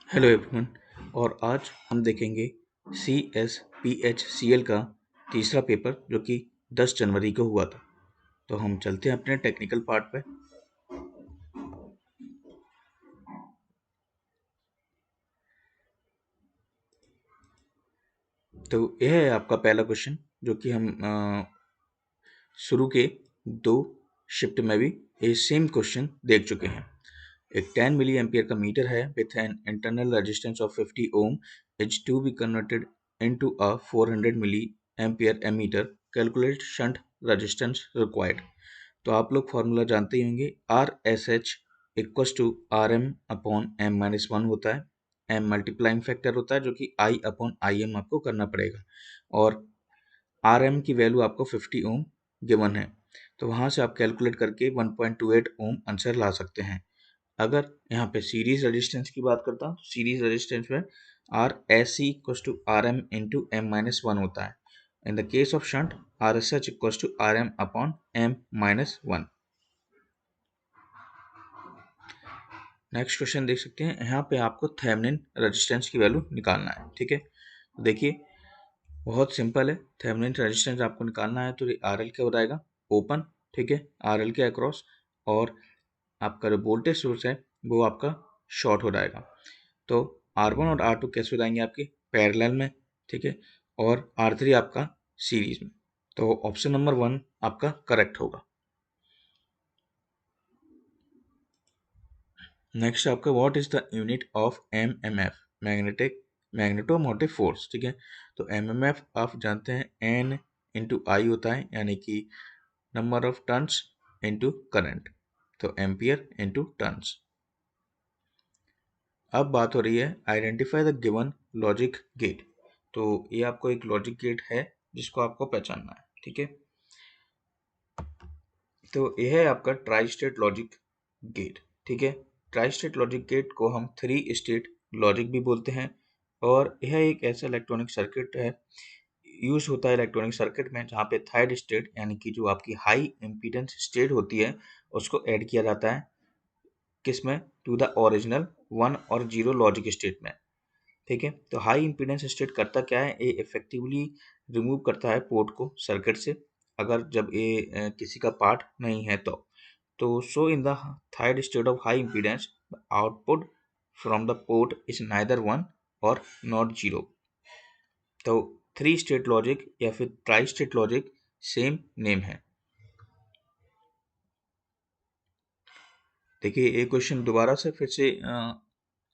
Hello everyone. और आज हम देखेंगे CSPHCL का तीसरा पेपर जो कि 10 जनवरी को हुआ था। तो हम चलते हैं अपने टेक्निकल पार्ट पे। तो यह है आपका पहला क्वेश्चन जो कि हम शुरू के 2 शिफ्ट में भी ये सेम क्वेश्चन देख चुके हैं। एक 10 मिली एम्पियर का मीटर है with an internal resistance of 50 ohm is to be converted into a 400 milli ampere ammeter. Calculate shunt resistance required. तो आप लोग फॉर्मूला जानते ही होंगे, R S H equals to R M upon M minus one होता है। M multiplying factor होता है जो कि आई अपॉन आई एम आपको करना पड़ेगा, और आर एम की वैल्यू आपको 50 ओम गिवन है। तो वहाँ से आप कैलकुलेट करके 1.28 ओम आंसर ला सकते हैं। अगर यहाँ पे सीरीज रेजिस्टेंस की बात करता हूँ तो सीरीज रेजिस्टेंस में R S C equals to R M into M minus one होता है। In the case of shunt R S H equals to R M upon M minus one. Next question देख सकते हैं, यहाँ पे आपको Thevenin resistance की value निकालना है। ठीक है, तो देखिए बहुत सिंपल है। थेवेनिन रेजिस्टेंस आपको निकालना है तो आर एल क्या हो जाएगा, ओपन। ठीक है, आर एल के अक्रॉस, और आपका जो वोल्टेज सोर्स है वो आपका शॉर्ट हो जाएगा। तो R1 और R2 कैसे हो जाएंगे आपके पैरेलल में। ठीक है, और R3 आपका सीरीज में। तो ऑप्शन नंबर 1 आपका करेक्ट होगा। नेक्स्ट आपका what is the unit of MMF, magnetomotive force. ठीक है, तो MMF आप जानते हैं N इंटू आई होता है, यानी कि number of turns into current, तो एम्पियर इंटू टर्न्स। अब बात हो रही है identify the given logic gate. तो ये आपको एक लॉजिक गेट है जिसको आपको पहचानना है। ठीक है, तो यह है आपका ट्राई स्टेट लॉजिक गेट। ठीक है, ट्राई स्टेट लॉजिक गेट को हम 3 स्टेट लॉजिक भी बोलते हैं, और यह एक ऐसा इलेक्ट्रॉनिक सर्किट है, यूज होता है इलेक्ट्रॉनिक सर्किट में, जहाँ पे थर्ड स्टेट यानी कि जो आपकी हाई इम्पीडेंस स्टेट होती है उसको ऐड किया जाता है किसमें, टू द ओरिजिनल 1 और 0 लॉजिक स्टेट में। ठीक है, तो हाई इम्पीडेंस स्टेट करता क्या है, ये इफेक्टिवली रिमूव करता है पोर्ट को सर्किट से, अगर जब ये किसी का पार्ट नहीं है तो so in the third state of high impedance the output from the port is neither one or not zero. तो 3 स्टेट लॉजिक या फिर tri state logic same name है। देखिए ये क्वेश्चन दोबारा से फिर से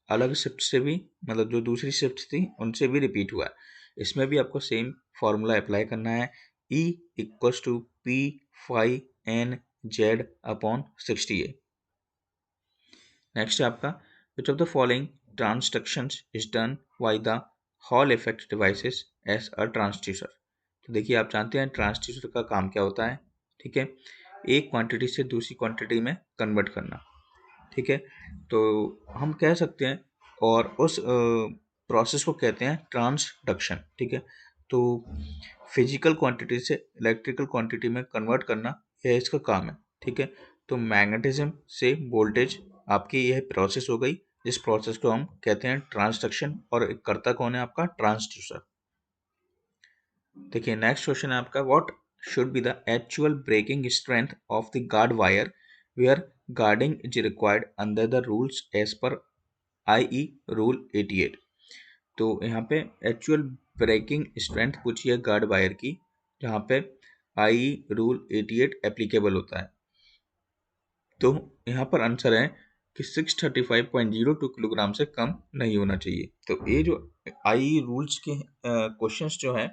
अलग शिफ्ट से भी, मतलब जो दूसरी शिफ्ट थी उनसे भी रिपीट हुआ है। इसमें भी आपको सेम फॉर्मूला अप्लाई करना है, E equals to P five N Z upon 60A। Next है आपका which of the following transductions is done by the Hall effect devices as a transducer. तो देखिए आप जानते हैं ट्रांसड्यूसर का काम क्या होता है। ठीक है, एक क्वांटिटी से दूसरी क्वांटिटी में कन्वर्ट करना। ठीक है, तो हम कह सकते हैं, और उस प्रोसेस को कहते हैं ट्रांसडक्शन। ठीक है, तो फिजिकल क्वांटिटी से इलेक्ट्रिकल क्वांटिटी में कन्वर्ट करना यह इसका काम है। ठीक है, तो मैग्नेटिज्म से वोल्टेज आपकी यह प्रोसेस हो गई, जिस प्रोसेस को हम कहते हैं ट्रांसडक्शन, और एक करता कौन है आपका ट्रांसड्यूसर। देखिए नेक्स्ट क्वेश्चन है आपका what should be the actual breaking strength of the guard wire where guarding is required under the rules as per IE rule 88। तो यहाँ पे एक्चुअल ब्रेकिंग स्ट्रेंथ पूछी है गार्ड वायर की, जहाँ पे IE रूल 88 एप्लीकेबल होता है। तो यहाँ पर आंसर है कि 635.02 किलोग्राम से कम नहीं होना चाहिए। तो ये जो IE रूल्स के क्वेश्चंस जो हैं,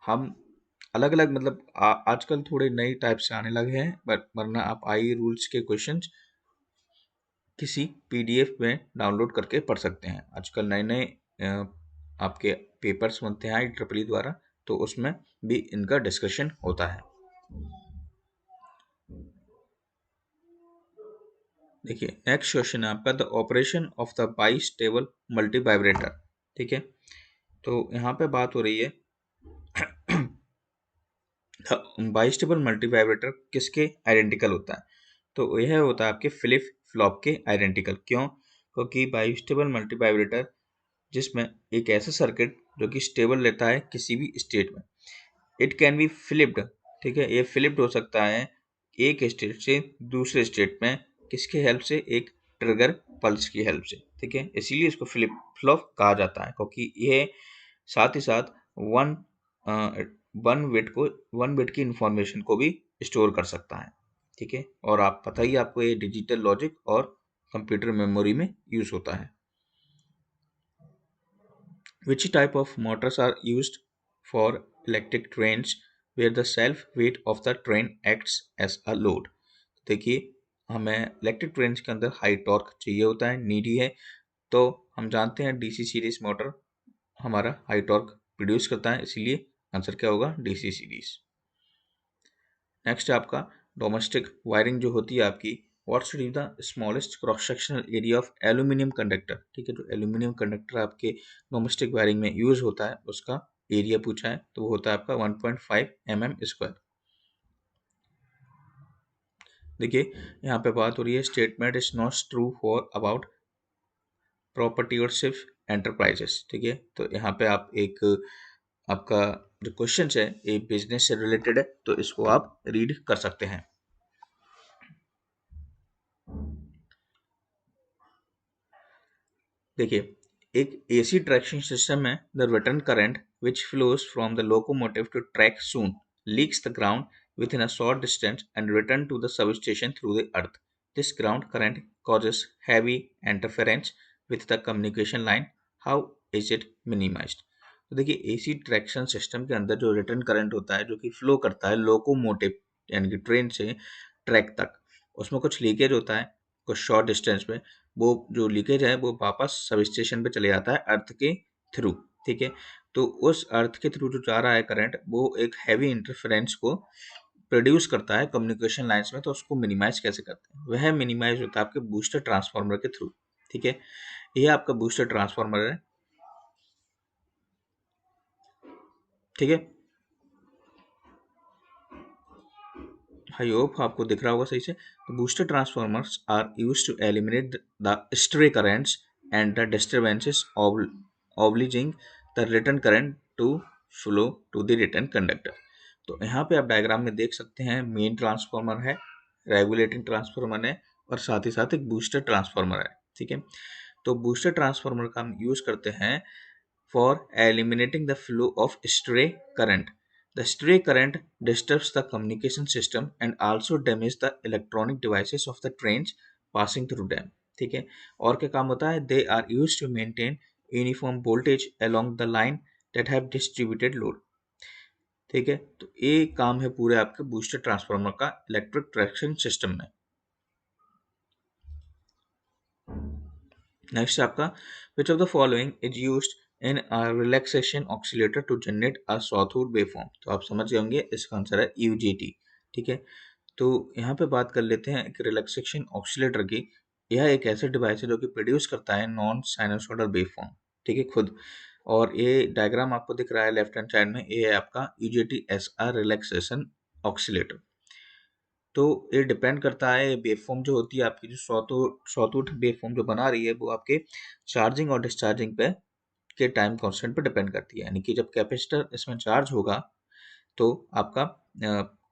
हम अलग अलग, मतलब आजकल थोड़े नए टाइप से आने लगे हैं, बट वरना आप IE रूल्स के क्वेश्चंस किसी PDF में डाउनलोड करके पढ़ सकते हैं। आजकल नए नए आपके पेपर्स बनते हैं IEEE द्वारा, तो उसमें भी इनका डिस्कशन होता है। देखिए नेक्स्ट क्वेश्चन है आपका the operation of the bistable multi vibrator. ठीक है, तो यहाँ पे बात हो रही है बाइस्टेबल मल्टी वाइब्रेटर किसके आइडेंटिकल होता है। तो यह होता है आपके फिलिप फ्लॉप के आइडेंटिकल। क्यों? क्योंकि बाइस्टेबल मल्टीवाइब्रेटर जिसमें एक ऐसा सर्किट जो कि स्टेबल रहता है किसी भी स्टेट में। इट कैन बी फ्लिप्ड, ठीक है, ये फ्लिप्ड हो सकता है एक स्टेट से दूसरे स्टेट में, किसके हेल्प से, एक ट्रिगर पल्स की हेल्प से, ठीक है। इसीलिए इसको फ्लिप फ्लॉप कहा जाता है, क्योंकि ये साथ ही साथ वन वन बिट की इंफॉर्मेशन को भी स्टोर कर सकता है, ठीक है। और आप पता ही आपको ये डिजिटल लॉजिक और कंप्यूटर मेमोरी में यूज होता है। Which type of motors are used for electric trains where the self weight of the train acts as a load? देखिए, हमें इलेक्ट्रिक ट्रेन के अंदर हाई टॉर्क चाहिए होता है, नीडी है, तो हम जानते हैं डीसी सीरीज मोटर हमारा हाई टॉर्क प्रोड्यूस करता है, इसीलिए आंसर क्या होगा, डीसी सीरीज। नेक्स्ट है आपका डोमेस्टिक वायरिंग जो होती है आपकी, what should be the smallest cross sectional area of aluminium conductor, ठीक है। जो एल्यूमिनियम कंडक्टर आपके डोमेस्टिक वायरिंग में यूज होता है उसका एरिया पूछा है, तो वो होता है आपका 1.5 mm²। देखिए यहाँ पे बात हो रही है statement is not true for about proprietorship enterprises, ठीक है। तो यहाँ पे आप एक आपका जो क्वेश्चन है ये बिजनेस से रिलेटेड है, तो इसको आप रीड कर सकते हैं। देखिए, एक एसी ट्रैक्शन सिस्टम में the return current which flows from the locomotive to track soon leaks the ground within a short distance and return to the substation through the earth. This ground current causes heavy interference with the communication line. How is it minimized? तो देखिए AC traction system के अंदर जो return current होता है जो कि flow करता है लोकोमोटिव यानी कि ट्रेन से ट्रैक तक, उसमें कुछ लीकेज होता है कुछ शॉर्ट डिस्टेंस पे, वो जो लीकेज है वो वापस सब स्टेशन पे चले जाता है अर्थ के थ्रू, ठीक है। तो उस अर्थ के थ्रू जो जा रहा है करंट वो एक हैवी इंटरफेरेंस को प्रोड्यूस करता है कम्युनिकेशन लाइंस में, तो उसको मिनिमाइज कैसे करते हैं, वह मिनिमाइज होता है आपके बूस्टर ट्रांसफार्मर के थ्रू, ठीक है। ये आपका बूस्टर ट्रांसफार्मर है, ठीक है। आई होप आपको दिख रहा होगा सही से। तो booster transformers are use to eliminate the stray currents and the disturbances obliging the return current to flow to the return conductor. तो यहाँ पे आप डायग्राम में देख सकते हैं मेन ट्रांसफार्मर है, रेगुलेटिंग ट्रांसफार्मर है और साथ ही साथ एक बूस्टर ट्रांसफार्मर है, ठीक है। तो बूस्टर ट्रांसफार्मर का हम यूज करते हैं for eliminating the flow of stray current. The stray current disturbs the communication system and also damages the electronic devices of the trains passing through them. ठीक है, और क्या काम होता है, they are used to maintain uniform voltage along the line that have distributed load. ठीक है, तो ये काम है पूरे आपके बूस्टर ट्रांसफार्मर का इलेक्ट्रिक ट्रैक्शन सिस्टम में। नेक्स्ट आपका which of the following is used in relaxation oscillator to generate a sawtooth waveform. तो आप समझ गए होंगे इसका आंसर है यूजीटी, ठीक है। तो यहाँ पे बात कर लेते हैं एक रिलैक्सेशन ऑक्सीलेटर की। यह एक ऐसा डिवाइस है जो कि प्रोड्यूस करता है नॉन साइनसोइडल वेवफॉर्म, ठीक है, खुद। और ये डायग्राम आपको दिख रहा है लेफ्ट हैंड साइड में, ये है आपका UGT S R relaxation oscillator. तो ये डिपेंड करता है वेवफॉर्म जो होती है आपकी, जो सॉटूथ वेवफॉर्म जो बना रही है वो आपके चार्जिंग और डिस्चार्जिंग पे के टाइम कांस्टेंट पे डिपेंड करती है। यानी कि जब कैपेसिटर इसमें चार्ज होगा तो आपका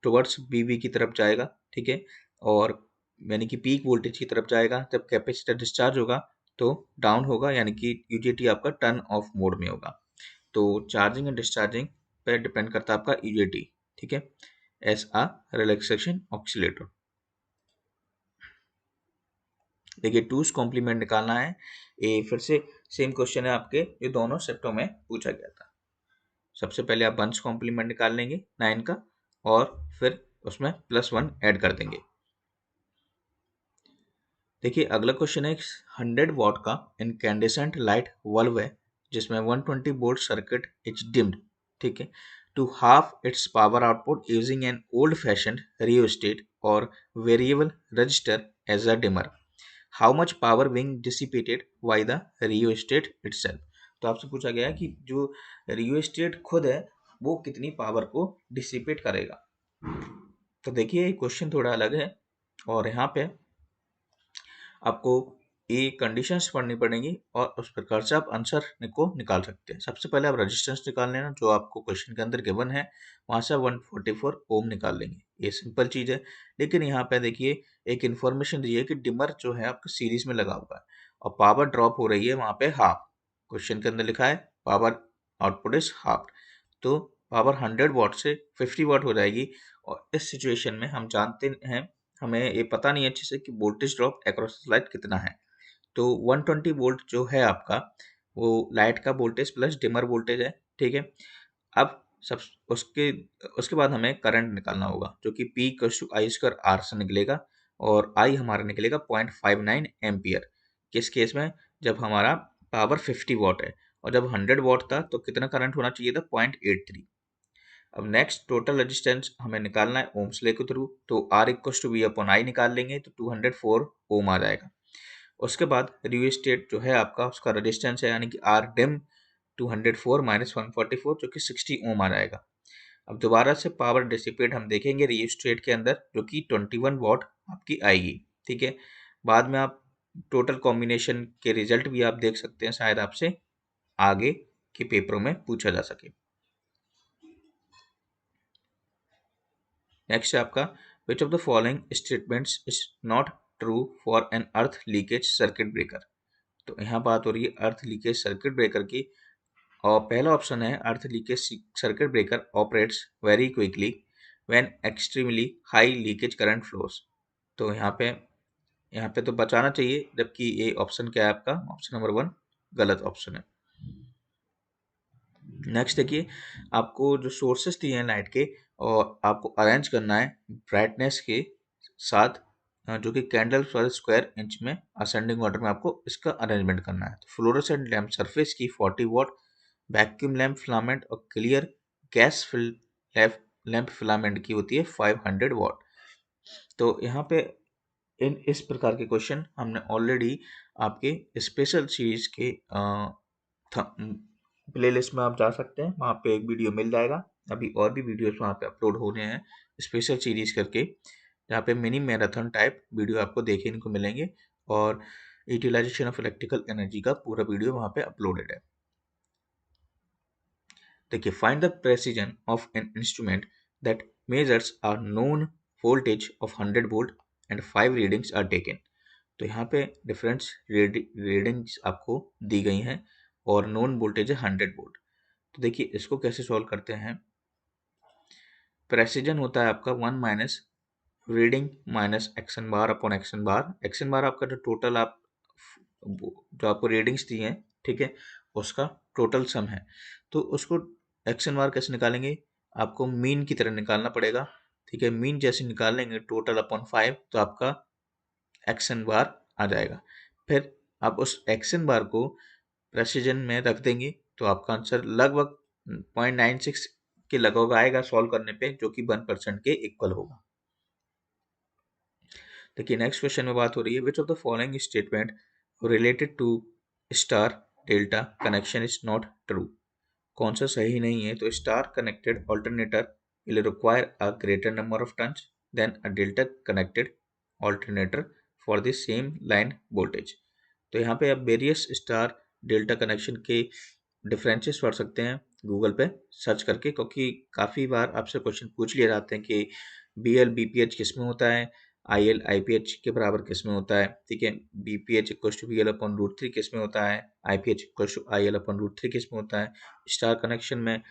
टुवर्ड्स वीवी की तरफ जाएगा, ठीक है, और यानी कि पीक वोल्टेज की तरफ जाएगा। जब कैपेसिटर डिस्चार्ज होगा तो डाउन होगा, यानी कि यूजेटी आपका टर्न ऑफ मोड में होगा। तो चार्जिंग एंड डिस्चार्जिंग पे डिपेंड करता है आपका यूजेटी, ठीक है, एस आ रिलैक्सेशन ऑक्सीलेटर। देखिए टूस कॉम्प्लीमेंट निकालना है, ये फिर से सेम क्वेश्चन है आपके, ये दोनों शिफ्टों में पूछा गया था। सबसे पहले आप वंस कॉम्प्लीमेंट निकाल लेंगे 9 का और फिर उसमें +1 ऐड कर देंगे। देखिए अगला क्वेश्चन है 100 वॉट का इनकैंडेसेंट लाइट बल्ब है जिसमें 120 वोल्ट सर्किट इज डिम्ड, ठीक है, to half its power output using an old fashioned rheostat और variable register as a dimmer. How much power being dissipated by the rheostat itself. तो आपसे पूछा गया है कि जो रियोस्टेट खुद है वो कितनी पावर को डिसिपेट करेगा। तो देखिए क्वेश्चन थोड़ा अलग है और यहाँ पे आपको ये कंडीशंस पढ़नी पड़ेंगी और उस प्रकार से आप आंसर को निकाल सकते हैं। सबसे पहले आप रेजिस्टेंस निकाल लेना जो आपको क्वेश्चन के अंदर गिवन है, वहाँ से 144 ओम निकाल लेंगे। ये सिंपल चीज़ है। लेकिन यहाँ पे देखिए एक इन्फॉर्मेशन दी है कि डिमर जो है आपका सीरीज में लगा हुआ है और पावर ड्रॉप हो रही है वहाँ पे हाफ। क्वेश्चन के अंदर लिखा है पावर आउटपुट इज हाफ, तो पावर 100 वाट से 50 वाट हो जाएगी। और इस सिचुएशन में हम जानते हैं, हमें ये पता नहीं है अच्छे से कि वोल्टेज ड्रॉप अक्रॉस लाइट कितना है। तो 120 वोल्ट जो है आपका वो लाइट का वोल्टेज प्लस डिमर वोल्टेज है, ठीक है। अब सब उसके उसके बाद हमें करंट निकालना होगा जो कि P = I² R से निकलेगा और I हमारा निकलेगा 0.59 एम्पियर। किस केस में? जब हमारा पावर 50 वाट है और जब 100 वाट था तो कितना करंट होना चाहिए था? 0.83। अब नेक्स्ट टोटल रेजिस्टेंस हमें निकालना है ओम्स लॉ के थ्रू, तो R = V/I निकाल लेंगे तो 204 ओम आ जाएगा। उसके बाद रियोस्टेट जो है आपका उसका रेजिस्टेंस है यानी कि आर डिम 204 माइनस 144 जो कि 60 ओम आ जाएगा। अब दोबारा से पावर डिसिपेट हम देखेंगे रियोस्टेट के अंदर जो कि 21 वॉट आपकी आएगी, ठीक है। बाद में आप टोटल कॉम्बिनेशन के रिजल्ट भी आप देख सकते हैं, शायद आपसे आगे के पेपरों में पूछा जा सके। नेक्स्ट है आपका which of the following statements is not true for an earth leakage circuit breaker. तो यहाँ बात हो रही है अर्थ लीकेज सर्किट ब्रेकर की और पहला ऑप्शन है अर्थ leakage circuit breaker operates very quickly when extremely high leakage current flows. तो यहाँ पे तो बचाना चाहिए, जबकि ये ऑप्शन क्या है आपका? ऑप्शन नंबर 1 गलत ऑप्शन है। नेक्स्ट देखिए आपको जो सोर्सेस दिए हैं लाइट के और आपको अरेंज करना है ब्राइटनेस के साथ, जो कि कैंडल पर स्क्वायर इंच में असेंडिंग ऑर्डर में आपको इसका अरेंजमेंट करना है। तो फ्लोरोसेंट लैंप सरफेस की 40 वॉट, वैक्यूम लैंप फिलामेंट और clear gas fill lamp filament की होती है 500 वॉट। तो यहाँ पे इस प्रकार के क्वेश्चन हमने ऑलरेडी आपके स्पेशल सीरीज के प्ले लिस्ट में आप जा सकते हैं, वहाँ पे एक वीडियो मिल जाएगा। अभी और भी वीडियोस वहाँ पे अपलोड हो रहे हैं स्पेशल सीरीज करके, जहाँ पे मिनी मैराथन टाइप वीडियो आपको देखने को मिलेंगे और यूटिलाइजेशन ऑफ इलेक्ट्रिकल एनर्जी का पूरा वीडियो वहाँ पे अपलोडेड है। देखिए find the precision of an instrument that measures a known voltage of 100 volt and 5 readings are taken. तो यहाँ पे डिफरेंस रीडिंग्स आपको दी गई हैं और नोन वोल्टेज है 100 वोल्ट। तो देखिए इसको कैसे सॉल्व करते हैं। प्रेसिजन होता है आपका 1 minus reading minus action bar upon action bar. Action bar आपका जो टोटल आप जो आपको रीडिंग्स दी हैं, ठीक है, उसका टोटल सम है। तो उसको एक्शन बार कैसे निकालेंगे? आपको मीन की तरह निकालना पड़ेगा, ठीक है। मीन जैसे निकाल लेंगे टोटल अपॉन 5 तो आपका एक्शन बार आ जाएगा। फिर आप उस एक्शन बार को प्रेसिजन में रख देंगे तो आपका आंसर लगभग 0.96 के लगभग आएगा सॉल्व करने पे, जो कि 1% के इक्वल होगा। देखिए नेक्स्ट क्वेश्चन में बात हो रही है which of the following statement related to star delta connection is not true. कौन सा सही नहीं है? तो star connected alternator will require a greater number of turns than a delta connected alternator for the same line voltage। तो यहाँ पे आप वेरियस स्टार डेल्टा कनेक्शन के डिफरेंसेस पढ़ सकते हैं गूगल पे सर्च करके, क्योंकि काफ़ी बार आपसे क्वेश्चन पूछ लिए जाते हैं कि B L B P H किस में होता है, I L I P H के बराबर किस में होता है, ठीक है। B P H equal to B L upon root three किस में होता है, I P H equal to I L upon root three किस में होता है। स्टार कनेक्शन में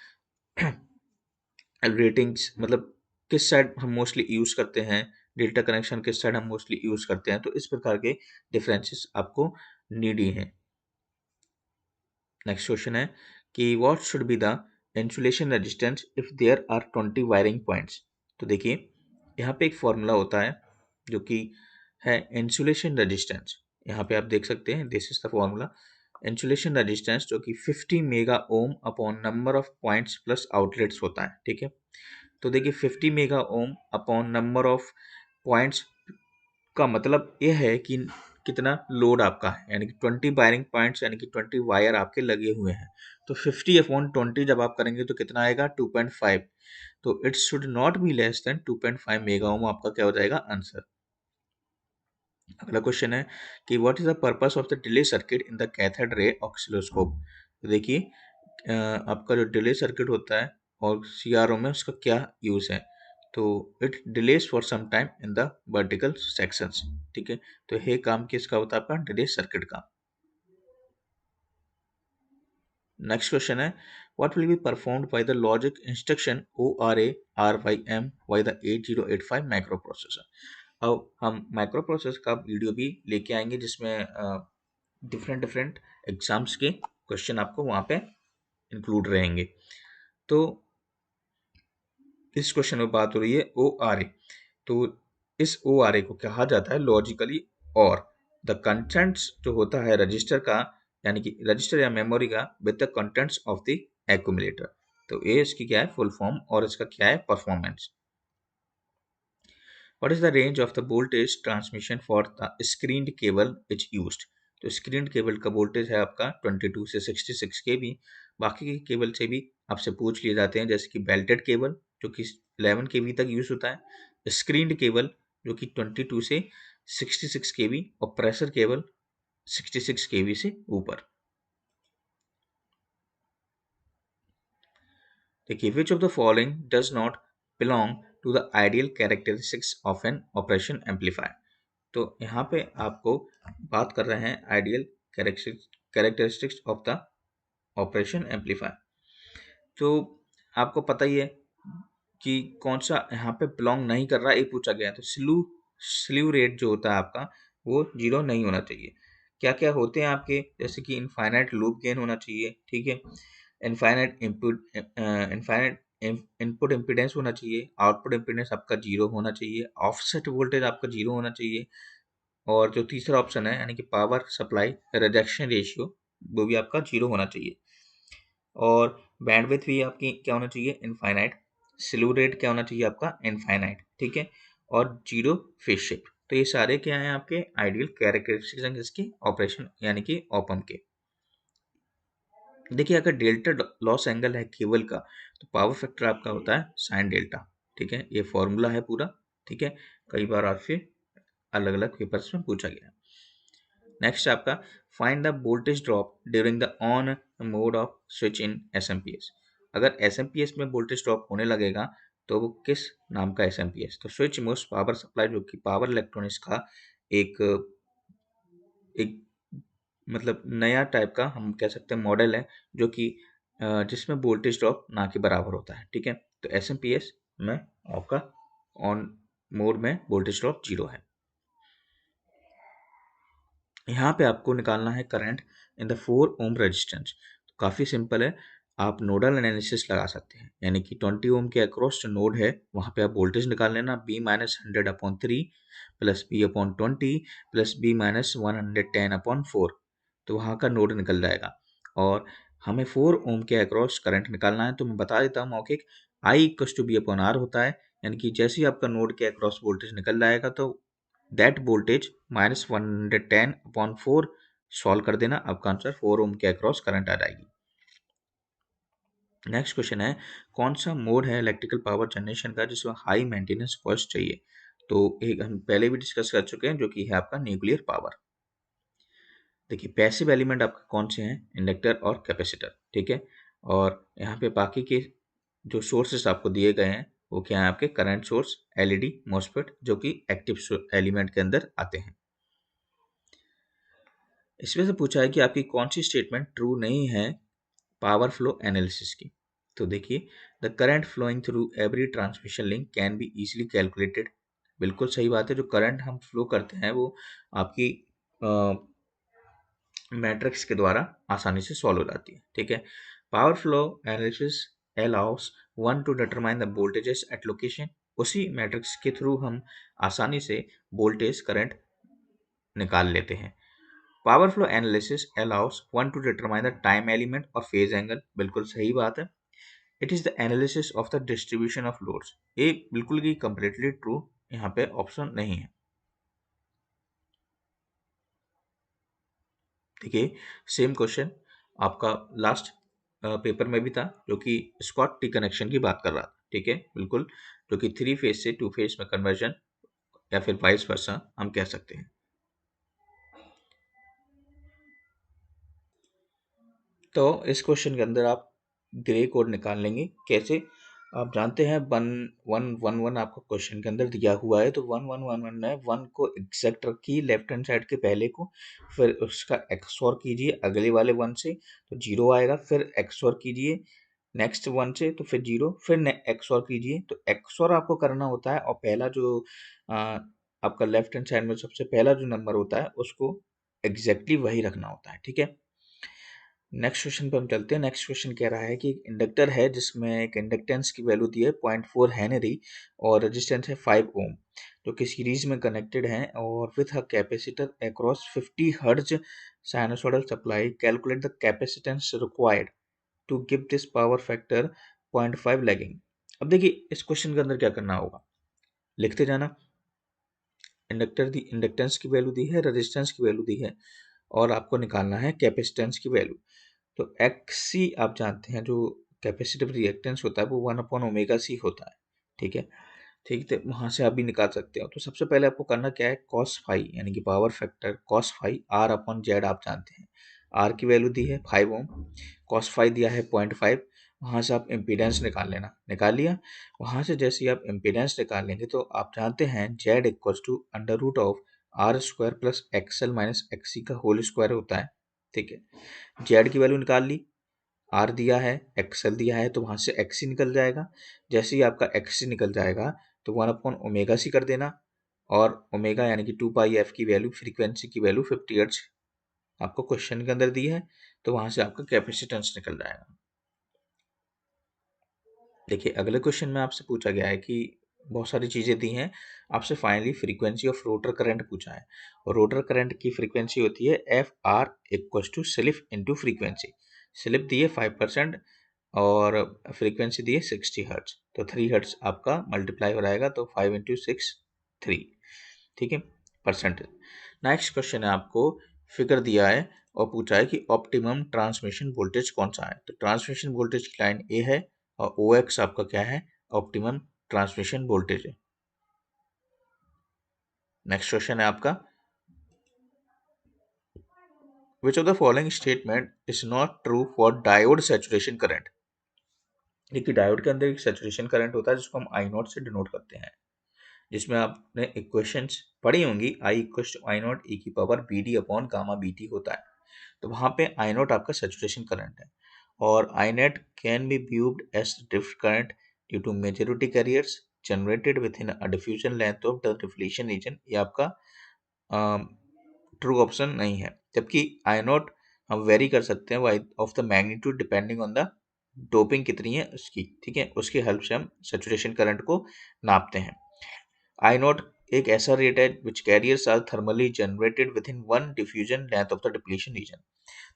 रेटिंग्स मतलब किस साइड हम मोस्टली यूज़ करते हैं, डेल्टा कनेक्शन किस साइड हम मोस्टली यूज़ करते हैं। तो इस प्रकार के डिफरेंसेस आपको नीडी हैं। नेक्स्ट क्वेश्चन है कि what should be the insulation resistance if there are 20 wiring points. तो देखिए यहाँ पे एक फॉर्मूला होता है जो कि है इंसुलेशन रेजिस्टेंस। यहाँ पे आप देख सकते हैं this is the formula. Insulation resistance जो कि 50 mega ohm upon number of points plus outlets होता है, ठीक है। तो देखिए 50 mega ohm upon number of points का मतलब ये है कि कितना लोड आपका है, यानी कि 20 वायरिंग पॉइंट्स यानी कि 20 वायर आपके लगे हुए हैं। तो 50/20 जब आप करेंगे तो कितना आएगा? 2.5। तो it should not be less than 2.5 mega ohm आपका क्या हो जाएगा आंसर। अगला क्वेश्चन है कि what is the purpose of the delay circuit in the cathode ray oscilloscope. तो देखिए आपका जो डिले सर्किट होता है और सीआरओ में उसका क्या यूज है। तो it delays for some time in the vertical sections. ठीक है, तो ये काम किसका होता है आपका डिले सर्किट का। नेक्स्ट क्वेश्चन है what will be performed by the logic instruction ORA by the 8085 micro processor. अब हम माइक्रो प्रोसेसर का वीडियो भी लेके आएंगे जिसमें डिफरेंट डिफरेंट एग्जाम्स के क्वेश्चन आपको वहाँ पे इंक्लूड रहेंगे। तो इस क्वेश्चन में बात हो रही है ORA। तो इस ORA को कहा जाता है लॉजिकली और द कंटेंट्स जो होता है रजिस्टर का, यानी कि रजिस्टर या मेमोरी का with the contents of the accumulator. तो ये इसकी क्या है फुल फॉर्म और इसका क्या है performance. What is the range of the voltage transmission for the screened cable which used? तो स्क्रीन केबल का वोल्टेज है आपका 22 से 66 केवी। बाकी के केबल से भी आपसे पूछ लिए जाते हैं, जैसे कि बेल्टेड केबल जो कि 11 केवी तक यूज होता है, स्क्रीन्ड केबल जो कि 22 से 66 केवी और प्रेशर केबल 66 केवी से ऊपर। देखिए which of the following does not belong to the ideal characteristics of an operation amplifier. तो यहाँ पे आपको बात कर रहे हैं ideal characteristics of the operation amplifier. तो आपको पता ही है कि कौन सा यहाँ पे बिलोंग नहीं कर रहा है, ये पूछा गया है। तो स्लीव रेट जो होता है आपका वो 0 नहीं होना चाहिए। क्या क्या होते हैं आपके, जैसे कि इनफाइनाइट लूप गेन होना चाहिए, ठीक है, इनफाइनाइट इनपुट इम्पीडेंस होना चाहिए, आउटपुट इम्पीडेंस आपका 0 होना चाहिए, ऑफसेट वोल्टेज आपका 0 होना चाहिए, और जो तीसरा ऑप्शन है यानी कि पावर सप्लाई रिजेक्शन रेशियो वो भी आपका 0 होना चाहिए। और बैंडविड्थ भी आपकी क्या होना चाहिए इनफाइनाइट, स्लीव रेट क्या होना चाहिए आपका इनफाइनाइट, ठीक है, और 0 फेज शिफ्ट। तो ये सारे क्या हैं आपके आइडियल कैरेक्टरिस्टिक्स हैं इसके ऑपरेशन यानी कि ऑपम के। देखिए अगर डेल्टा लॉस एंगल है केबल का तो पावर फैक्टर आपका होता है साइन डेल्टा। ठीक है, ये फॉर्मूला है पूरा। ठीक है, कई बार आपसे अलग अलग पेपर्स में पूछा गया है। नेक्स्ट आपका find the voltage drop during the on mode off switch in SMPS. अगर एसएमपीएस में वोल्टेज ड्रॉप होने लगेगा तो वो किस नाम का एसएमपीएस। तो स्विच मोस्ट पावर सप्लाई जो कि पावर इलेक्ट्रॉनिक्स का एक एक मतलब नया टाइप का हम कह सकते हैं मॉडल है, जो कि जिसमें वोल्टेज ड्रॉप ना के बराबर होता है। ठीक है, तो एसएमपीएस में आपका ऑन मोड में वोल्टेज ड्रॉप 0 है। यहाँ पे आपको निकालना है current in the 4 ohm resistance. तो काफ़ी सिंपल है, आप नोडल एनालिसिस लगा सकते हैं, यानी कि 20 ओम के अक्रॉस जो नोड है वहाँ पे आप वोल्टेज निकाल लेना B-100/3 plus B/20 plus B-110/4। तो वहाँ का नोड निकल जाएगा और हमें 4 ओम के अक्रॉस करंट निकालना है। तो मैं बता देता हूँ मौखिक, I = B/R होता है, यानी कि जैसे ही आपका नोड के अक्रॉस वोल्टेज निकल जाएगा तो दैट वोल्टेज -110/4 सॉल्व कर देना, आपका आंसर 4 ओम के अक्रॉस करंट आ जाएगी। नेक्स्ट क्वेश्चन है कौन सा मोड है इलेक्ट्रिकल पावर जनरेशन का जिसमें हाई मेंटेनेंस कॉस्ट चाहिए। तो एक हम पहले भी डिस्कस कर चुके हैं जो कि है आपका न्यूक्लियर पावर। देखिए पैसिव एलिमेंट आपके कौन से हैं, इंडक्टर और कैपेसिटर। ठीक है, और यहाँ पे बाकी के जो सोर्सेस आपको दिए गए हैं वो क्या है आपके करंट सोर्स, एलईडी, मॉसफेट जो कि एक्टिव एलिमेंट के अंदर आते हैं। इसमें से पूछा है कि आपकी कौन सी स्टेटमेंट ट्रू नहीं है पावर फ्लो एनालिसिस की। तो देखिए the current flowing through every transmission link can be easily calculated. बिल्कुल सही बात है, जो करंट हम फ्लो करते हैं वो आपकी मैट्रिक्स के द्वारा आसानी से सॉल्व हो जाती है। ठीक है, power flow analysis allows one to determine the voltages at location. उसी मैट्रिक्स के थ्रू हम आसानी से वोल्टेज करंट निकाल लेते हैं। Power flow analysis allows one to determine the time element और फेज एंगल। बिल्कुल सही बात है। It is the analysis of the distribution of loads. ये बिल्कुल ही कंप्लीटली ट्रू यहाँ पे ऑप्शन नहीं है। देखिए सेम क्वेश्चन आपका लास्ट पेपर में भी था जो कि स्कॉट टी कनेक्शन की बात कर रहा था। ठीक है, बिल्कुल, जो कि 3 फेज से 2 फेज में कन्वर्जन या फिर वाइस वर्सा हम कह सकते हैं। तो इस क्वेश्चन के अंदर आप ग्रे कोड निकाल लेंगे कैसे। आप जानते हैं 1 1 1 1 आपको क्वेश्चन के अंदर दिया हुआ है, तो 1 1 1 1 है, 1 को एग्जैक्ट रखिए लेफ्ट हैंड साइड के पहले को, फिर उसका एक्सओर कीजिए अगले वाले 1 से तो 0 आएगा, फिर एक्सओर कीजिए नेक्स्ट 1 से तो फिर 0, फिर एक्सओर कीजिए। तो एक्सओर आपको करना होता है और पहला जो आ, आपका लेफ्ट हैंड साइड में सबसे पहला जो नंबर होता है उसको एग्जैक्टली वही रखना होता है, ठीक है। नेक्स्ट क्वेश्चन पे हम चलते हैं। नेक्स्ट क्वेश्चन कह रहा है कि एक इंडक्टर है जिसमें एक इंडक्टेंस की वैल्यू दी है 0.4 हेनरी और रेजिस्टेंस है 5 ओम, जो कि सीरीज में कनेक्टेड है और with a capacitor across 50 hertz sinusoidal supply, calculate the capacitance required to give this power factor 0.5 lagging. अब देखिए इस क्वेश्चन के अंदर क्या करना होगा, लिखते जाना। इंडक्टर दी, इंडक्टेंस की वैल्यू दी है, रेजिस्टेंस की वैल्यू दी है और आपको निकालना है कैपेसिटेंस की वैल्यू। तो XC आप जानते हैं जो कैपेसिटिव रिएक्टेंस होता है वो 1/ओमेगा C होता है, ठीक है। ठीक, तो वहां से आप भी निकाल सकते हो। तो सबसे पहले आपको करना क्या है, कॉस फाई यानी कि power factor cos phi R/Z आप जानते हैं। R की वैल्यू दी है 5 ओम, कॉस फाई दिया है 0.5, वहां से आप इम्पीडेंस निकाल लेना। निकाल लिया, वहां से जैसे ही आप इम्पीडेंस निकाल लेंगे तो आप जानते हैं Z equal to under root of R² plus XL minus XC का होल स्क्वायर होता है, ठीक है। जेड की वैल्यू निकाल ली, आर दिया है एक्सएल दिया है तो वहां से एक्सी निकल जाएगा। जैसे ही आपका एक्सी निकल जाएगा तो 1/ओमेगा C कर देना और ओमेगा यानी कि 2 पाई f की वैल्यू, फ्रीक्वेंसी की वैल्यू 50 हर्ट्ज आपको क्वेश्चन के अंदर दी है, तो वहां से आपका कैपेसिटेंस निकल जाएगा। देखिए अगले क्वेश्चन में आपसे पूछा गया है कि बहुत सारी चीजें दी हैं, आपसे finally frequency of rotor current पूछा है और रोटर करंट की फ्रीक्वेंसी होती है FR equal to slip into frequency. Slip दी है 5% और फ्रीक्वेंसी दी है 60 हर्ट्ज, तो 3 हर्ट्ज आपका मल्टीप्लाई हो जाएगा, तो 5 इंटू 6 3, ठीक है, परसेंटेज। नेक्स्ट क्वेश्चन है, आपको फिगर दिया है और पूछा है कि ऑप्टिमम ट्रांसमिशन वोल्टेज कौन सा है। तो ट्रांसमिशन वोल्टेज की लाइन ए है और OX आपका क्या है, ऑप्टिमम ट्रांसमिशन वोल्टेज है। नेक्स्ट क्वेश्चन है आपका, which of the following statement is not true for diode saturation current. देखिए डायोड के अंदर एक सैचुरेशन करंट होता है जिसको हम आई नॉट से डिनोट करते हैं, जिसमें आपने इक्वेशंस पढ़ी होंगी, I equal to I not e की power B D upon gamma B T होता है। तो वहां पे आई नॉट आपका सैचुरेशन करंट है और I net can be viewed as drift current due to majority carriers generated within a diffusion length of the deflation region. ये आपका ट्रू ऑप्शन नहीं है, जबकि आई नॉट हम वेरी कर सकते हैं why of the magnitude depending on the doping कितनी है उसकी, ठीक है, उसकी हेल्प से हम सैचुरेशन करंट को नापते हैं। आई नॉट एक ऐसा रेट है which carriers are thermally generated within one diffusion length of the depletion region.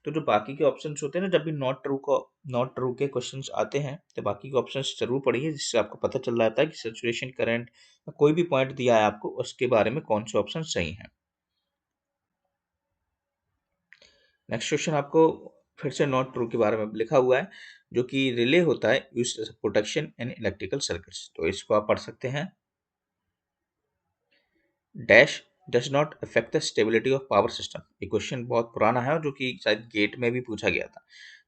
तो जो बाकी के ऑप्शंस होते हैं ना, जब भी नॉट ट्रू के क्वेश्चंस आते हैं तो बाकी के ऑप्शंस जरूर पढ़िए, जिससे आपको पता चल जाता है कि सैचुरेशन करंट कोई भी पॉइंट दिया है आपको उसके बारे में कौन से ऑप्शन सही हैं। नेक्स्ट क्वेश्चन आपको फिर से नॉट ट्रू के बारे में लिखा हुआ है, जो कि रिले होता है use protection in electrical circuits. तो इसको आप पढ़ सकते हैं, dash does not affect the stability of power system. ये क्वेश्चन बहुत पुराना है और जो कि शायद गेट में भी पूछा गया था,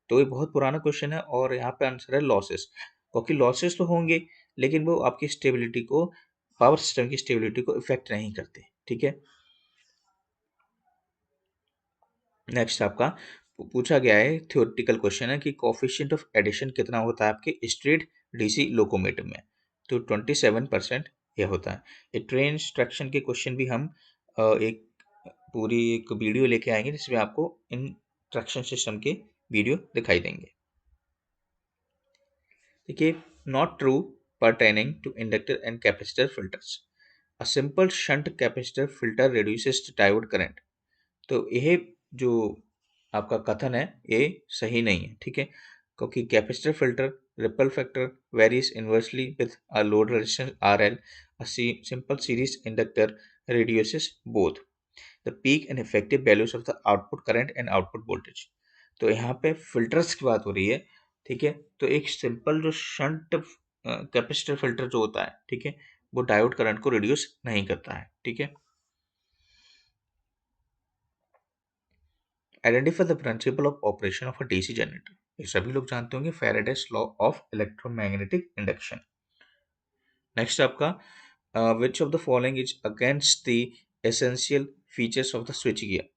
तो ये बहुत पुराना क्वेश्चन है और यहाँ पे आंसर है लॉसेस, क्योंकि लॉसेस तो होंगे लेकिन वो आपकी स्टेबिलिटी को, पावर सिस्टम की स्टेबिलिटी को इफेक्ट नहीं करते, ठीक है। नेक्स्ट आपका पूछा गया है, थ्योरेटिकल क्वेश्चन है कि कोफिशिएंट ऑफ एडिशन कितना होता है आपके स्ट्रेट डीसी लोकोमोटिव में। तो 27% यह होता है। ये ट्रेन इंस्ट्रक्शन के क्वेश्चन भी हम एक पूरी एक वीडियो लेके आएंगे जिसमें आपको इन ट्रैक्शन सिस्टम के वीडियो दिखाई देंगे। देखिए not true pertaining to inductor and capacitor filters. A simple shunt capacitor filter reduces the diode current. तो यह जो आपका कथन है ये सही नहीं है, ठीक है, क्योंकि capacitor filter ripple factor varies inversely with a load resistance RL, a simple series inductor reduces both the peak and effective values of the output current and output voltage। तो यहाँ पे फिल्टर्स की बात हो रही है, ठीक है। तो एक सिंपल जो शंट कैपेसिटर फिल्टर जो होता है, ठीक है, वो डायोड करंट को रिड्यूस नहीं करता है, ठीक है। Identify the principle of operation of a DC generator. ये सभी लोग जानते होंगे, Faraday's law of electromagnetic induction. Next आपका which of the following is against the essential features of the switch gear.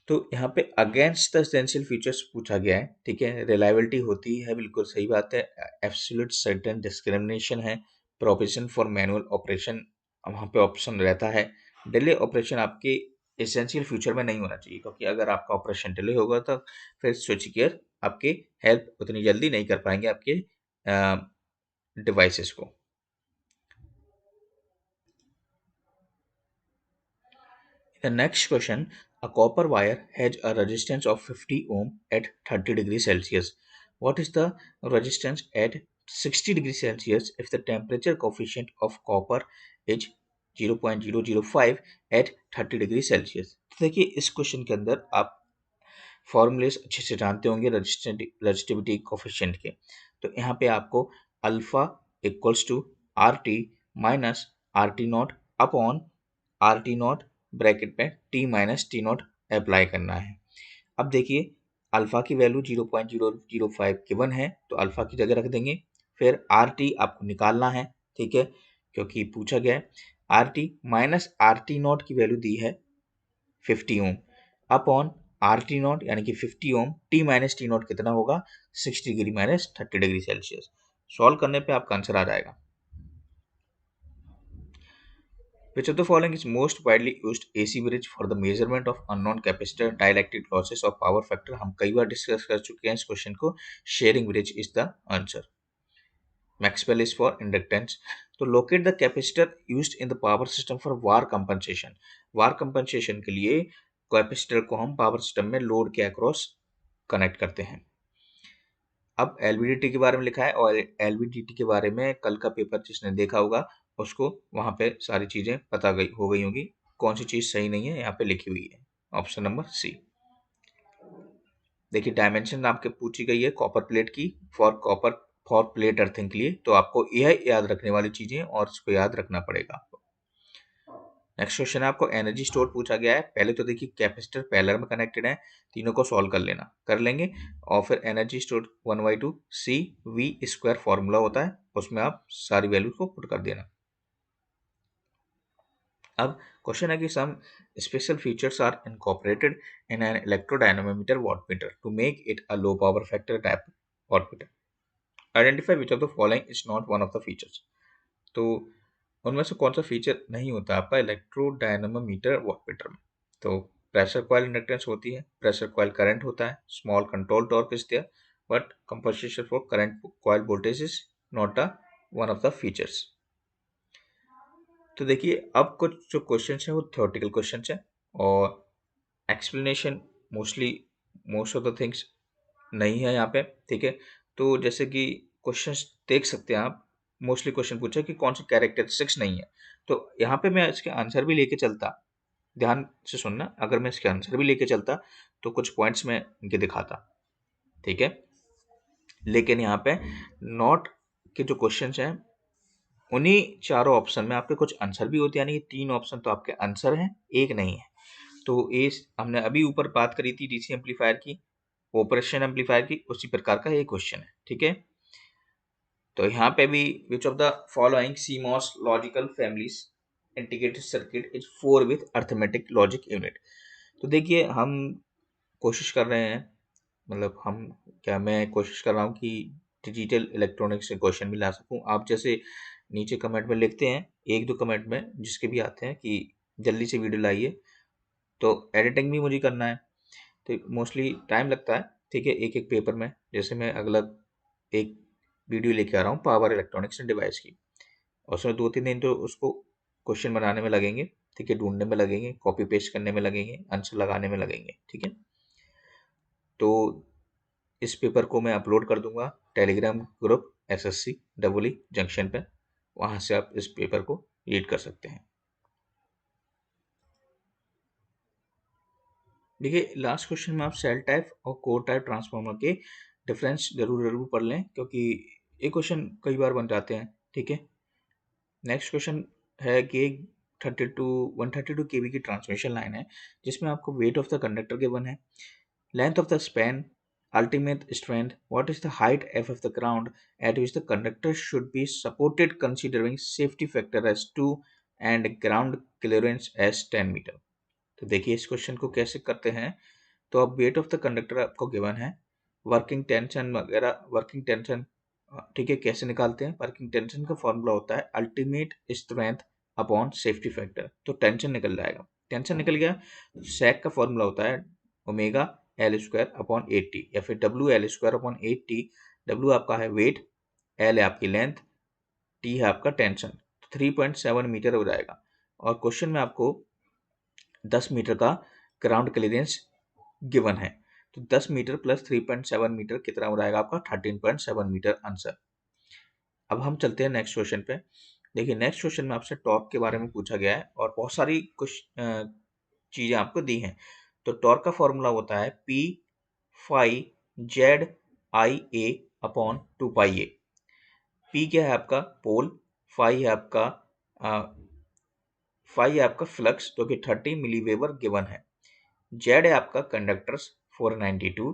तो यहाँ पे अगेंस्ट द एसेंशियल फीचर्स पूछा गया है, ठीक है। रिलायबिलिटी होती है, बिल्कुल सही बात है। एब्सोल्यूट सर्टेन डिस्क्रिमिनेशन है। प्रोविजन फॉर मैनुअल ऑपरेशन, वहाँ पे ऑप्शन रहता है। डिले ऑपरेशन आपके एसेंशियल फ्यूचर में नहीं होना चाहिए, क्योंकि अगर आपका ऑपरेशन डिले होगा तो फिर स्विच गियर आपके हेल्प उतनी जल्दी नहीं कर पाएंगे आपके डिवाइसेस को। The next question, a copper wire has a resistance of 50 ohm at 30 degrees Celsius. What is the resistance at 60 degrees Celsius if the temperature coefficient of copper is 0.005 at 30 degrees Celsius? तो देखिए इस question के अंदर आप formulas अच्छे से जानते होंगे रजिस्टिविटी कोफिशिएंट के। तो यहाँ पे आपको alpha equals to R T minus R T not upon R T not bracket में T minus T not apply करना है। अब देखिए अल्फा की वैल्यू 0.005 गिवन है, तो अल्फा की जगह रख देंगे। फिर आर टी आपको निकालना है, ठीक है, क्योंकि पूछा गया है। Are T minus R T not की वैल्यू दी है 50 ओम अपॉन आर टी नॉट यानी कि 50 ओम, टी माइनस टी नॉट कितना होगा 60 degree minus 30 degree Celsius. Solve करने पे आपका आंसर आ जाएगा। Which of the following is most widely used AC bridge for the measurement of unknown capacitor dielectric losses or power factor? हम कई बार discuss कर चुके हैं इस क्वेश्चन को। Schering bridge is the answer. Maxwell is for inductance. तो locate the capacitor used in the power system for var compensation. var compensation के लिए कैपेसिटर को हम पावर सिस्टम में लोड के अक्रॉस कनेक्ट करते हैं। अब एलवीडीटी के बारे में लिखा है, और एलवीडीटी के बारे में कल का पेपर जिसने देखा होगा उसको वहां पे सारी चीजें पता हो गई होंगी। कौन सी चीज सही नहीं है यहाँ पे लिखी हुई है, ऑप्शन नंबर सी। देखिए डायमेंशन आपके पूछी गई है कॉपर प्लेट की, फॉर प्लेट अर्थिंग के लिए, तो आपको यह याद रखने वाली चीजें और इसको याद रखना पड़ेगा आपको। नेक्स्ट क्वेश्चन है आपको एनर्जी स्टोर पूछा गया है। पहले तो देखिए कैपेसिटर पैरेलल में कनेक्टेड है, तीनों को सॉल्व कर लेंगे, और फिर energy store 1/2 C V square formula होता है, उसमें आप सारी वैल्यू को पुट कर देना। अब क्वेश्चन है कि some special features are incorporated in an electrodynamometer wattmeter to make it a low power factor type wattmeter. Identify which of the following is not one of the features. तो उनमें से कौन सा फीचर नहीं होता आपका इलेक्ट्रोडायनामोमीटर वॉटमीटर में। तो प्रेशर कॉइल इंडक्टेंस होती है, प्रेशर कॉइल करंट होता है, small control torque is there, but compensation for current coil voltage is not a one of the features. तो देखिए अब कुछ जो क्वेश्चन है वो थ्योरेटिकल क्वेश्चन है, और explanation most of the things नहीं है यहाँ पे, ठीक है। तो जैसे कि क्वेश्चंस देख सकते हैं आप, मोस्टली क्वेश्चन पूछा कि कौन सी कैरेक्टरिस्टिक्स नहीं है। तो यहाँ पे मैं इसके आंसर भी लेके चलता, ध्यान से सुनना, अगर मैं इसके आंसर भी लेके चलता तो कुछ पॉइंट्स में इनके दिखाता, ठीक है। लेकिन यहाँ पे नॉट के जो क्वेश्चंस हैं उन्हीं चारों ऑप्शन में आपके कुछ आंसर भी होते हैं, यानी कि 3 ऑप्शन तो आपके आंसर हैं, एक नहीं है। तो ये हमने अभी ऊपर बात करी थी डीसी एम्पलीफायर की, ऑपरेशन एम्पलीफायर की, उसी प्रकार का ये क्वेश्चन है, ठीक है। तो यहाँ पे भी विच of the following CMOS logical families integrated circuit is 4 with arithmetic logic unit. तो देखिए हम कोशिश कर रहे हैं, मतलब मैं कोशिश कर रहा हूँ कि डिजिटल इलेक्ट्रॉनिक्स से क्वेश्चन भी ला सकूँ। आप जैसे नीचे कमेंट में लिखते हैं, एक दो कमेंट में जिसके भी आते हैं कि जल्दी से वीडियो लाइए, तो एडिटिंग भी मुझे करना है, तो मोस्टली टाइम लगता है, ठीक है। एक एक पेपर में जैसे मैं अगला एक वीडियो लेके आ रहा हूँ पावर इलेक्ट्रॉनिक्स एंड डिवाइस की, और उसमें 2-3 दिन तो उसको क्वेश्चन बनाने में लगेंगे, ठीक है, ढूंढने में लगेंगे, कॉपी पेस्ट करने में लगेंगे, आंसर लगाने में लगेंगे, ठीक है। तो इस पेपर को मैं अपलोड कर दूंगा Telegram group SSC EE junction पे, वहां से आप इस पेपर को रीड कर सकते हैं। देखिए लास्ट क्वेश्चन में आप सेल टाइप और कोर टाइप ट्रांसफार्मर के डिफरेंस जरूर पढ़ लें, क्योंकि ये क्वेश्चन कई बार बन जाते हैं, ठीक है। नेक्स्ट क्वेश्चन है कि 132 kV की ट्रांसमिशन लाइन है, जिसमें आपको weight of the conductor given है, length of the span, ultimate strength, what is the height f of the ground at which the conductor should be supported considering safety factor as 2 and ground clearance as 10 meter. तो देखिए इस question को कैसे करते हैं। तो अब wait of the conductor आपको गिवन है, वर्किंग टेंशन वगैरह, वर्किंग टेंशन ठीक है, कैसे निकालते हैं। वर्किंग टेंशन का फॉर्मूला होता है ultimate strength upon safety factor. तो टेंशन निकल जाएगा, टेंशन निकल गया, सेक का फॉर्मूला होता है ओमेगा एल स्क्वायर अपॉन 80 या फिर W L square upon 80। W आपका है वेट, एल है आपकी लेंथ, टी है आपका टेंशन। 3.7 मीटर हो जाएगा। और क्वेश्चन में आपको 10 मीटर का ग्राउंड क्लियरेंस गिवन है, तो 10 मीटर प्लस 3.7 मीटर कितना हो जाएगा आपका 13.7 मीटर आंसर। अब हम चलते हैं नेक्स्ट क्वेश्चन पे। देखिए नेक्स्ट क्वेश्चन में आपसे टॉर्क के बारे में पूछा गया है और बहुत सारी कुछ चीजें आपको दी हैं। तो टॉर्क का फॉर्मूला होता है P phi Z I A upon 2 pi A. P क्या है आपका पोल, फाई है आपका फ्लक्स जो कि 30 मिलीवेबर गिवन है, जेड है आपका कंडक्टर्स 492,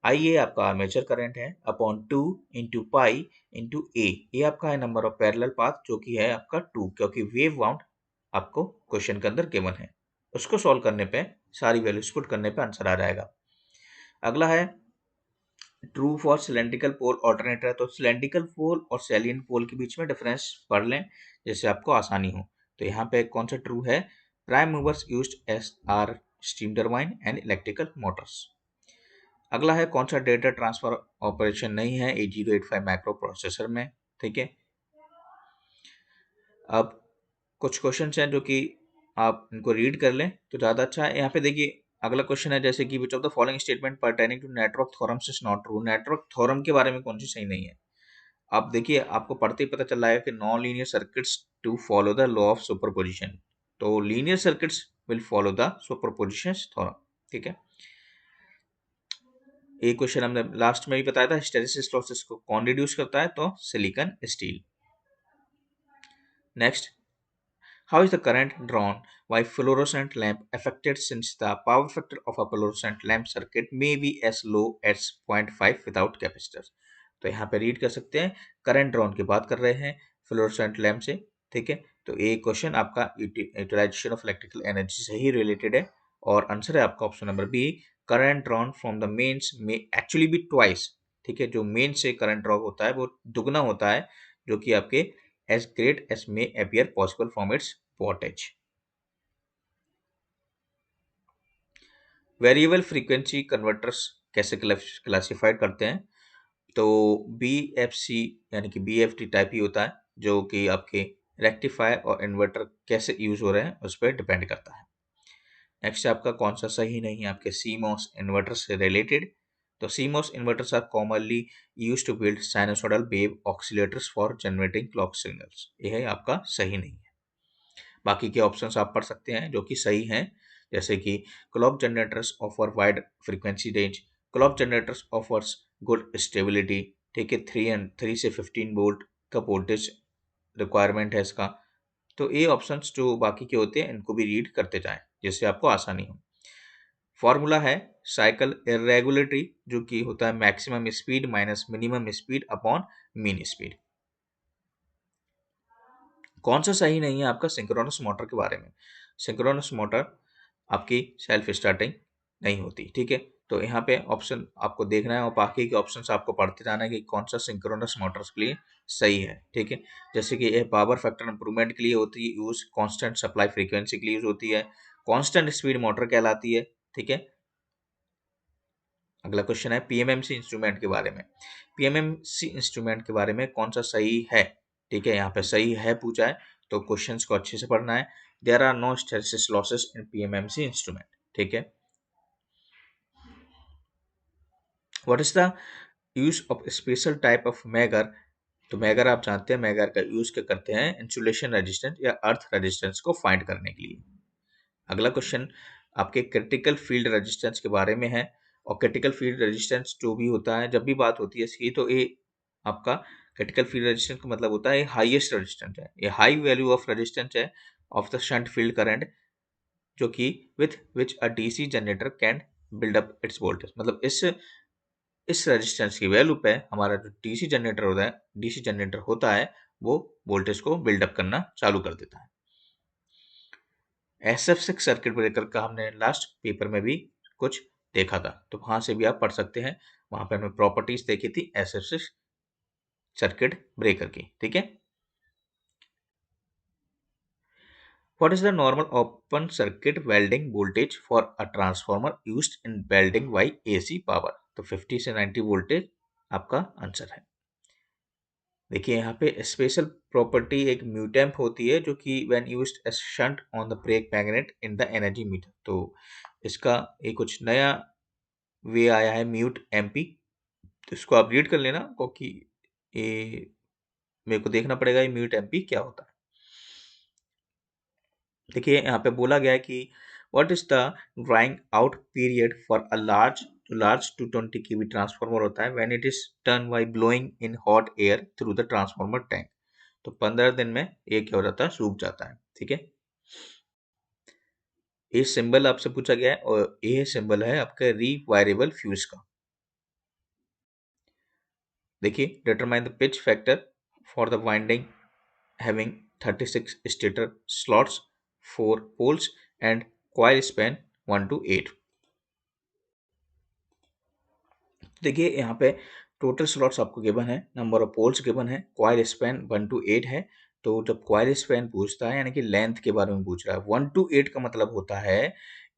आई ए आपका आर्मेचर करंट है अपॉन 2 इंटू पाई इंटू ए आपका है नंबर ऑफ पैरेलल पाथ जो कि है आपका 2, क्योंकि वेव वाउंड आपको क्वेश्चन के अंदर गिवन है। उसको सॉल्व करने पे सारी वैल्यूज पुट करने पे आंसर आ जाएगा। अगला है true for cylindrical pole alternator है, तो सिलेंड्रिकल पोल और सैलिएंट पोल के बीच में डिफरेंस पढ़ लें जिससे आपको आसानी हो। तो यहाँ पे कौन सा ट्रू है, prime movers used S R steam turbine and electrical Motors. अगला है कौन सा डेटा ट्रांसफर ऑपरेशन नहीं है 8085 माइक्रो प्रोसेसर में, ठीक है। अब कुछ क्वेश्चंस हैं जो कि आप इनको रीड कर लें तो ज़्यादा अच्छा है। यहाँ पे देखिए अगला क्वेश्चन है जैसे कि which of the following statement pertaining to network theorems is not true. Network theorem के बारे में कौन सी सही नहीं है। आप देखिए आपको पढ़ते ही पता चल रहा है कि non linear circuits to follow the law of superposition, तो linear circuits will follow the superposition theorem, ठीक है। एक क्वेश्चन हमने लास्ट में भी बताया था, हिस्टेरेसिस लॉसेस को कौन रिड्यूस करता है, तो silicon steel. Next, how is the current drawn by fluorescent lamp affected since the power factor of a fluorescent lamp circuit may be as low as 0.5 without capacitor। तो यहाँ पे read कर सकते हैं, करंट ड्रॉन की बात कर रहे हैं फ्लोरोसेंट लैम्प से, ठीक है। तो ये क्वेश्चन आपका यूटिलाइजेशन ऑफ इलेक्ट्रिकल एनर्जी से ही रिलेटेड है और आंसर है आपका option number B, current drawn from the mains में एक्चुअली बी ट्वाइस, ठीक है। जो मेन से करंट ड्रॉ होता है वो दुगना होता है, जो कि आपके as great as may appear possible from its wattage। Variable frequency converters कैसे क्लासिफाइड करते हैं, तो BFC यानी कि BFT टाइप ही होता है, जो कि आपके रेक्टिफायर और इन्वर्टर कैसे यूज हो रहे हैं उस पर डिपेंड करता है। नेक्स्ट आपका कौन सा सही नहीं है, आपके CMOS इन्वर्टर से रिलेटेड। तो CMOS inverters are commonly use to build sinusoidal wave oscillators for generating clock signals, यह आपका सही नहीं है। बाकी के ऑप्शंस आप पढ़ सकते हैं जो कि सही हैं, जैसे कि clock generators offer wide frequency range, clock generators offers good stability, ठीक है। 3 से 15 वोल्ट का वोल्टेज रिक्वायरमेंट है इसका। तो ये ऑप्शंस जो बाकी के होते हैं इनको भी रीड करते जाएं जिससे आपको आसानी हो। फॉर्मूला है साइकिल इरेगुलेटरी, जो कि होता है maximum speed minus minimum speed upon mean speed. कौन सा सही नहीं है आपका सिंक्रोनस मोटर के बारे में। सिंक्रोनस मोटर आपकी सेल्फ स्टार्टिंग नहीं होती, ठीक है। तो यहाँ पे ऑप्शन आपको देखना है और बाकी के ऑप्शंस आपको पढ़ते जाना है कि कौन सा सिंक्रोनस मोटर्स के लिए सही है, ठीक है। जैसे कि यह पावर फैक्टर इंप्रूवमेंट के लिए होती है यूज, कांस्टेंट सप्लाई फ्रीक्वेंसी के लिए यूज होती है, कांस्टेंट स्पीड मोटर कहलाती है, ठीक है। अगला क्वेश्चन है पीएमएमसी इंस्ट्रूमेंट के बारे में। पीएमएमसी इंस्ट्रूमेंट के बारे में कौन सा सही है, ठीक है। यहाँ पे सही है पूछा है तो क्वेश्चंस को अच्छे से पढ़ना है। There are no hysteresis losses in PMMC instrument, ठीक है। What is the use of special type of megger. तो मैगर आप जानते हैं, मैगर का यूज क्या करते हैं, इंसुलेशन रेजिस्टेंस या अर्थ रेजिस्टेंस को फाइंड करने के लिए। अगला क्वेश्चन आपके क्रिटिकल फील्ड रेजिस्टेंस के बारे में है। और क्रिटिकल फील्ड रेजिस्टेंस जो भी होता है, जब भी बात होती है इसकी, तो ये आपका क्रिटिकल फील्ड रेजिस्टेंस का मतलब होता है हाईएस्ट रेजिस्टेंस है, ये हाई वैल्यू ऑफ रेजिस्टेंस है of the shunt field current जो कि with which a DC generator can build up it's voltage. मतलब इस रेजिस्टेंस की वैल्यू पे हमारा जो डीसी जनरेटर होता है वो वोल्टेज को बिल्डअप करना चालू कर देता है। SF6 सर्किट ब्रेकर का हमने लास्ट पेपर में भी कुछ देखा था, तो वहां से भी आप पढ़ सकते हैं। वहां पे हमने प्रॉपर्टीज देखी थी SF6 सर्किट ब्रेकर की। ठीक है, what is the normal open circuit welding voltage for a transformer used in welding by AC power. तो 50 से 90 वोल्टेज आपका आंसर है। देखिए यहाँ पे स्पेशल प्रॉपर्टी एक म्यूटेम्प होती है जो कि when used as shunt on the brake magnet in the energy meter. तो इसका एक कुछ नया वे आया है म्यूट एमपी, तो इसको आप रीड कर लेना क्योंकि ये मेरे को देखना पड़ेगा ये म्यूट एमपी क्या होता है। देखिए यहाँ पे बोला गया है कि what is the drawing out period for a large 220 kV transformer होता है when it is turn by blowing in hot air through the transformer tank. तो 15 दिन में ये क्या हो जाता है, सूख जाता है। ठीक है, ये सिंबल आपसे पूछा गया है और ये सिंबल है आपका रीवायरेबल फ्यूज का। देखिए determine the pitch factor for the winding having 36 stator slots, 4 poles and coil span 1 to 8। देखिए यहाँ पे टोटल स्लॉट्स आपको गिवन है, नंबर ऑफ पोल्स गिवन है, कॉइल स्पैन 1 to 8 है। तो जब कॉइल स्पैन पूछता है यानी कि लेंथ के बारे में पूछ रहा है, 1 to 8 का मतलब होता है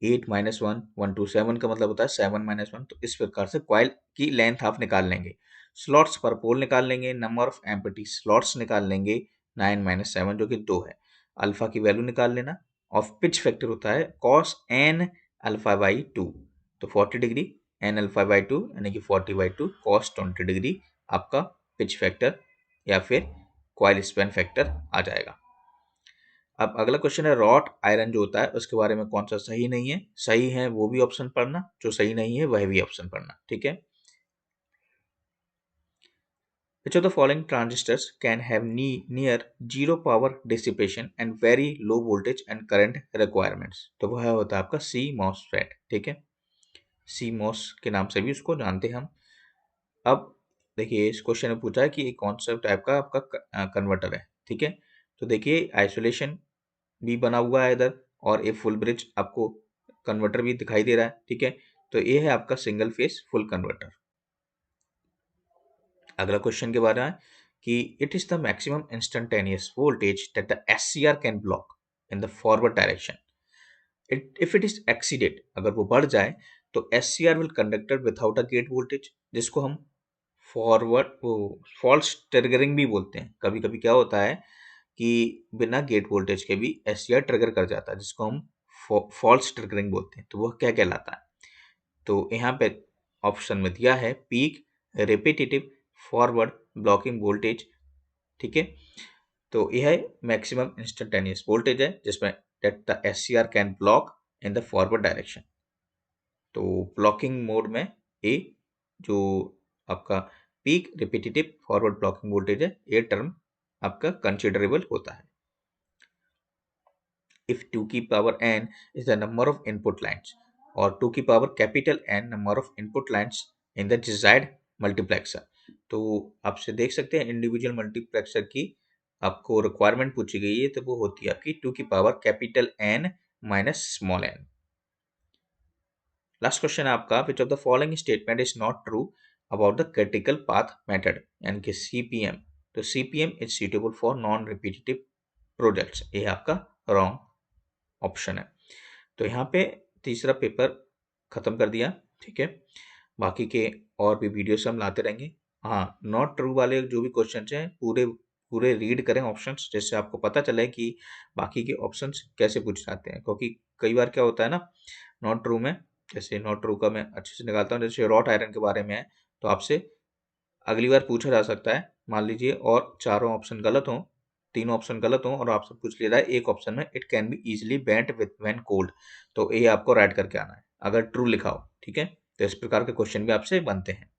8 minus 1, 1 to 7 का मतलब होता है 7 minus 1। तो इस प्रकार से कॉइल की लेंथ आप निकाल लेंगे, स्लॉट्स पर पोल निकाल लेंगे, नंबर ऑफ एम्प्टी स्लॉट्स निकाल लेंगे 9 minus 7 जो कि 2 है, अल्फा की वैल्यू निकाल लेना। ऑफ पिच फैक्टर होता है cos n अल्फा बाई 2, तो 40 डिग्री एन अल्फा बाई 2 यानी कि 40/2 cos 20 डिग्री आपका पिच फैक्टर या फिर कॉइल स्पैन फैक्टर आ जाएगा। अब अगला क्वेश्चन है रॉट आयरन जो होता है उसके बारे में कौन सा सही नहीं है, सही है वो भी ऑप्शन पढ़ना, जो सही नहीं है वह भी ऑप्शन पढ़ना। ठीक है, which of the following transistors can have near zero power dissipation and very low voltage and current requirements। तो वह होता है आपका सी मॉसफेट। ठीक है, सी मॉस के नाम से भी उसको जानते हैं हम। अब देखिए इस क्वेश्चन में पूछा है कि एक कौन सा टाइप का आपका कन्वर्टर है। ठीक है, तो देखिए आइसोलेशन भी बना हुआ है इधर और एक फुल ब्रिज आपको कन्वर्टर भी दिखाई दे रहा है। ठीक है, तो ये है आपका सिंगल फेज फुल कन्वर्टर। अगला क्वेश्चन के बारे में कि it is the maximum instantaneous voltage that the SCR can block in the forward direction. If it is exceeded, अगर वो बढ़ जाए तो SCR will conducted without a gate voltage, जिसको हम फॉरवर्ड वो फॉल्स ट्रिगरिंग भी बोलते हैं। कभी कभी क्या होता है कि बिना गेट वोल्टेज के भी SCR ट्रिगर कर जाता है, जिसको हम फॉल्स ट्रिगरिंग बोलते हैं। तो वह क्या कहलाता है, तो यहाँ पे ऑप्शन में दिया है peak repetitive forward blocking voltage. ठीक है, तो यह मैक्सिमम इंस्टेंटेनियस वोल्टेज है जिसमें that the SCR can block in the forward direction. तो ब्लॉकिंग मोड में ए जो आपका peak repetitive forward blocking voltage है, ये टर्म आपका कंसिडरेबल होता है। इफ 2 की power n is the number of input lines और 2 की power capital N number of input lines in the desired multiplexer। तो आपसे देख सकते हैं इंडिविजुअल मल्टीप्लेक्सर की आपको रिक्वायरमेंट पूछी गई है, तो वो होती है आपकी 2 की power capital N minus small n। Last question है आपका which of the following statement is not true about the critical path method यानी कि CPM। तो CPM is suitable for non repetitive projects, ये आपका रॉन्ग ऑप्शन है। तो यहाँ पे तीसरा पेपर खत्म कर दिया। ठीक है, बाकी के और भी वीडियोस हम लाते रहेंगे। हाँ, नॉट ट्रू वाले जो भी क्वेश्चन हैं पूरे पूरे रीड करें ऑप्शंस, जिससे आपको पता चले कि बाकी के ऑप्शंस कैसे पूछ जाते हैं। क्योंकि कई बार क्या होता है ना, नॉट ट्रू में जैसे नॉट ट्रू का मैं अच्छे से निकालता हूँ, जैसे रॉट आयरन के बारे में है तो आपसे अगली बार पूछा जा सकता है, मान लीजिए और चारों ऑप्शन गलत हों, तीनों ऑप्शन गलत हों और आपसे पूछ लिया जाए एक ऑप्शन में it can be easily bent with when cold, तो ये आपको राइट करके आना है अगर ट्रू लिखा हो। ठीक है, तो इस प्रकार के क्वेश्चन भी आपसे बनते हैं।